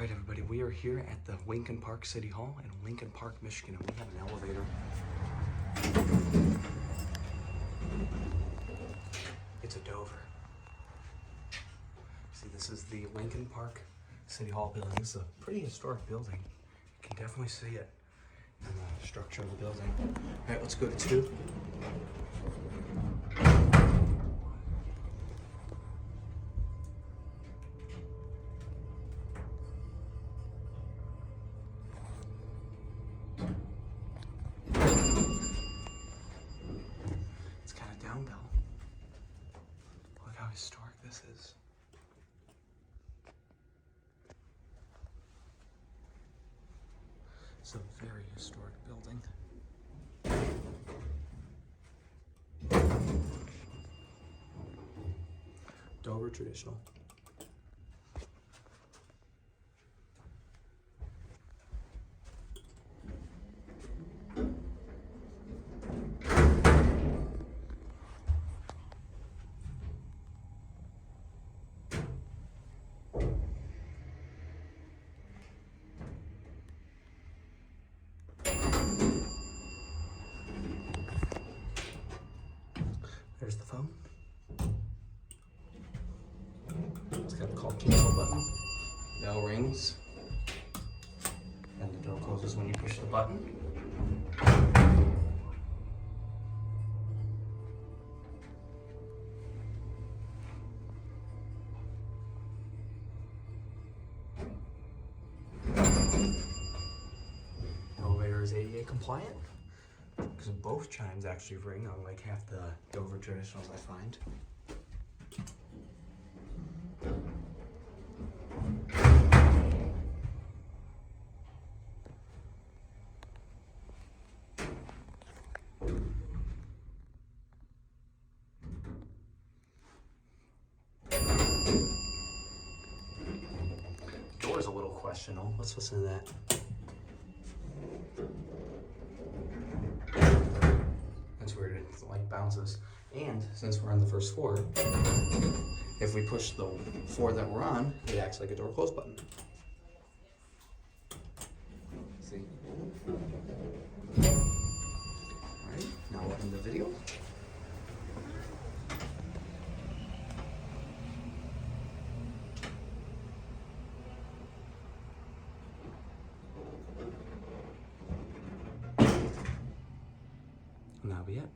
right, everybody, we are here at the Lincoln Park City Hall in Lincoln Park, Michigan, and we have an elevator. It's a Dover. See, this is the Lincoln Park City Hall building. This is a pretty historic building. You can definitely see it in the structure of the building. All right, let's go to 2. It's kind of down bell. Look how historic this is. It's a very historic building. Dover traditional. There's the phone. It's got a call cancel button. Bell rings. And the door closes when you push the button. Elevator is ADA compliant, because both chimes actually ring, unlike half the Dover traditionals I find. Door's a little questionable. Let's listen to that. That's weird, it like bounces. And since we're on the first floor, if we push the floor that we're on, it acts like a door close button. See? Alright, now we'll end the video. And that'll be it.